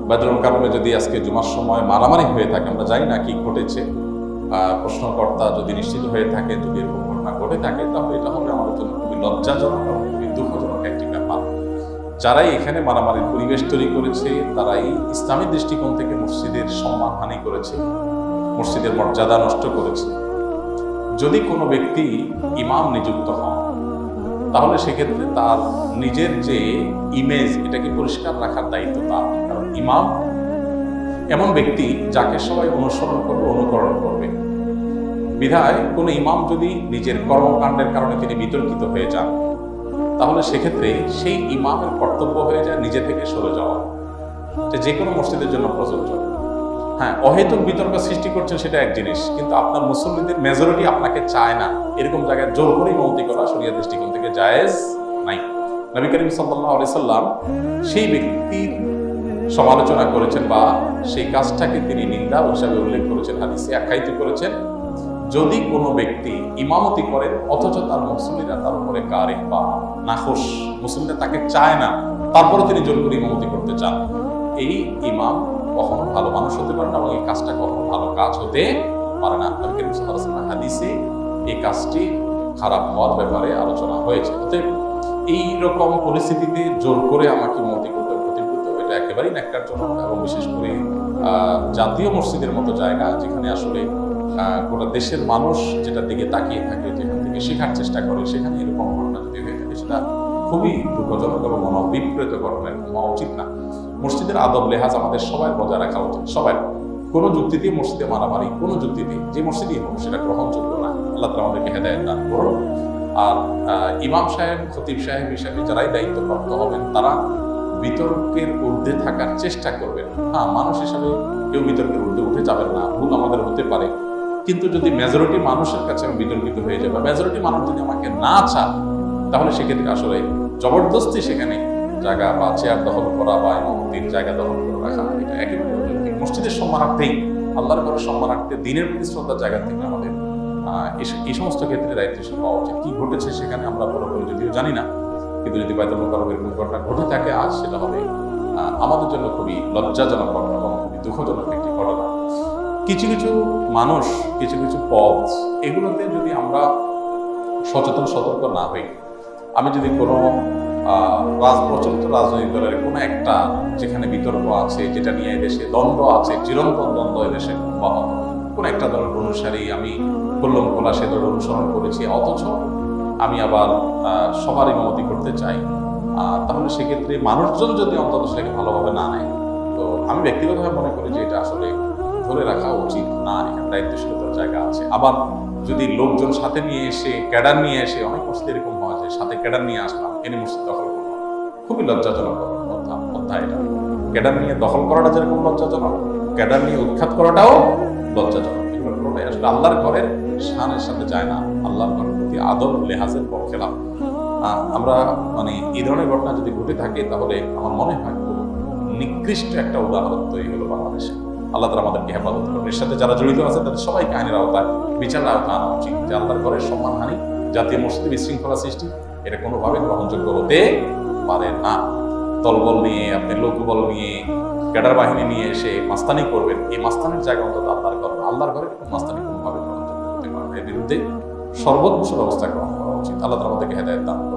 বায়তুল কারমে যদি আজকে জুমার সময় মারামারি হয়ে থাকে, আমরা জানি না কি ঘটেছে, প্রশ্নকর্তা যদি নিশ্চিত হয়ে থাকে, যদি এরকম ঘটনা ঘটে থাকে, তাহলে এটা হবে আমাদের জন্য খুবই লজ্জাজনক এবং খুবই দুঃখজনক একটি ব্যাপার। যারাই এখানে মারামারির পরিবেশ তৈরি করেছে, তারাই ইসলামী দৃষ্টিকোণ থেকে মসজিদের সম্মানহানি করেছে, মসজিদের মর্যাদা নষ্ট করেছে। যদি কোনো ব্যক্তি ইমাম নিযুক্ত হন, তাহলে সেক্ষেত্রে তার নিজের যে ইমেজ, এটাকে পরিষ্কার রাখার দায়িত্ব তার। কারণ ইমাম এমন ব্যক্তি যাকে সবাই অনুসরণ করবে, অনুকরণ করবে। বিধায় কোনো ইমাম যদি নিজের কর্মকাণ্ডের কারণে তিনি বিতর্কিত হয়ে যান, তাহলে সেক্ষেত্রে সেই ইমামের কর্তব্য হয়ে যায় নিজে থেকে সরে যাওয়া। যে কোনো মসজিদের জন্য প্রযোজ্য। হ্যাঁ, অহেতুক বিতর্ক সৃষ্টি করছেন সেটা এক জিনিস, কিন্তু আপনার মুসল্লিদের মেজরিটি আপনাকে চায় না, এরকম জায়গায় জোর করে ইমামতি করা শরিয়াত দৃষ্টিকোণ থেকে জায়েজ নাই। নবী করিম সাল্লাল্লাহু আলাইহি সাল্লাম সেই ব্যক্তির সমালোচনা করেছেন বা সেই কাজটাকে তিনি নিন্দা হিসাবে উল্লেখ করেছেন, হাদিসে আখ্যায়িত করেছেন। যদি কোনো ব্যক্তি ইমামতি করেন অথচ তার মুসল্লিরা তার উপরে কারে বা নাখোশ, মুসল্লিরা তাকে চায় না, তারপরে তিনি জোর করে ইমামতি করতে চান, এই ইমাম কখনো ভালো মানুষ হতে পারে না এবং এই কাজটা কখনো ভালো কাজ হতে পারে না। নবী করিম সাল্লাল্লাহু আলাইহি ওয়াসাল্লাম হাদিসে এই কাজটি খারাপ হওয়ার ব্যাপারে আলোচনা হয়েছে। অতএব এইরকম পরিস্থিতিতে জোর করে আমাকে ইমামতি করতে প্রতিবদ্ধ, এটা একেবারেই ন্যাক্কারজনক। এবং বিশেষ করে জাতীয় মসজিদের মতো জায়গা, যেখানে আসলে গোটা দেশের মানুষ যেটার দিকে তাকিয়ে থাকে, যেখান থেকে শেখার চেষ্টা করে, সেখানে এরকম ঘটনা যদি হয়ে থাকে, সেটা খুবই দুঃখজনক এবং মনোবিপ্রেত ঘটনা হওয়া উচিত না। মসজিদের আদব লেহাজ আমাদের সবাই বজায় রাখা উচিত। সবাই কোনো যুক্তিতে মসজিদে মারামারি, কোনো যুক্তিতে যে মসজিদই হোক, সেটা গ্রহণযোগ্য না। আল্লাহ তাআলা আমাদেরকে হেদায়েত দান করুন। আর ইমাম সাহেব, খতিব সাহেব হিসাবে যারাই দায়িত্বপ্রাপ্ত হবেন, তারা বিতর্কের ঊর্ধ্বে থাকার চেষ্টা করবেন। হ্যাঁ, মানুষ হিসাবে কেউ বিতর্কের ঊর্ধ্বে উঠে যাবেন না, ভুল আমাদের হতে পারে। কিন্তু যদি মেজরিটি মানুষের কাছে আমি বিতর্কিত হয়ে যাই বা মেজরিটি মানুষ যদি আমাকে না চান, তাহলে সেক্ষেত্রে আসলে জবরদস্তি সেখানে জায়গা বা চেয়ার দখল করা বা ইমামতির জায়গা দখল করে রাখা, এটা একেবারে মসজিদের সম্মানার্থেই, আল্লাহর ঘরের সম্মানার্থে, দিনের প্রতি শ্রদ্ধার জায়গা থেকে আমাদের এই সমস্ত ক্ষেত্রে দায়িত্বশীল হওয়া উচিত। কি ঘটেছে সেখানে আমরা পুরোপুরি যদিও জানি না, কিন্তু যদি বায়তুল মুকাররমের কোনো ঘটনা ঘটে থাকে আজ, সেটা হবে আমাদের জন্য খুবই লজ্জাজনক ঘটনা এবং খুবই দুঃখজনক একটি ঘটনা। কিছু কিছু মানুষ, কিছু কিছু পথ, এগুলোতে যদি আমরা সচেতন সতর্ক না হই, আমি যদি কোনো প্রচলিত রাজনৈতিক দলের কোনো একটা, যেখানে বিতর্ক আছে, যেটা নিয়ে এদেশে দ্বন্দ্ব আছে, চিরন্তন দ্বন্দ্ব এদেশে কোন একটা দলের অনুসারী আমি বললাম, খোলা সে দল অনুসরণ করেছি, অথচ আমি আবার সবার ইমামতি করতে চাই, তাহলে সেক্ষেত্রে মানুষজন যদি অন্তত সেটাকে ভালোভাবে না নেয়, তো আমি ব্যক্তিগতভাবে মনে করি যে এটা আসলে ধরে রাখা উচিত না। এখানে দায়িত্বশীলতার জায়গা আছে। আবার যদি লোকজন সাথে নিয়ে এসে, ক্যাডার নিয়ে এসে, অনেক মসজিদে এরকম হয় যে সাথে ক্যাডার নিয়ে আসলাম, এনে মসজিদ দখল করলাম, খুবই লজ্জাজনক অধ্যায় এটা। ক্যাডার নিয়ে দখল করাটা যেরকম লজ্জাজনক, ক্যাডার নিয়ে উৎখাত করাটাও লজ্জাজনক। এগুলো পুরোটাই আসলে আল্লাহর ঘরের শানের সাথে যায় না, আল্লাহর ঘরের প্রতি আদব লেহাজের পক্ষে না। আমরা মানে এই ধরনের ঘটনা যদি ঘটে থাকে, তাহলে আমার মনে হয় খুব নিকৃষ্ট একটা উদাহরণ তৈরি হলো বাংলাদেশে। আল্লাহ তাআলা আমাদেরকে হেফাজত করুন। এর সাথে যারা জড়িত আছে তাদের সবাইকে আইনের আওতায়, বিচারের আওতায় আনা উচিত। যে আল্লাহর ঘরের সম্মানহানি, জাতীয় মসজিদে বিশৃঙ্খলা সৃষ্টি, এটা কোনোভাবে গ্রহণযোগ্য হতে পারে না। দলবল নিয়ে, আপনি লোকবল নিয়ে, ক্যাডার বাহিনী নিয়ে এসে মাস্তানি করবেন, এই মাস্তানির জায়গা অন্তত আল্লাহর ঘর। আল্লাহর ঘরে মাস্তানি কোনোভাবে গ্রহণযোগ্য হতে পারে না। এর বিরুদ্ধে সর্বোচ্চ ব্যবস্থা গ্রহণ করা উচিত। আল্লাহ তাআলা আমাদেরকে হেদায়েত দান করুন।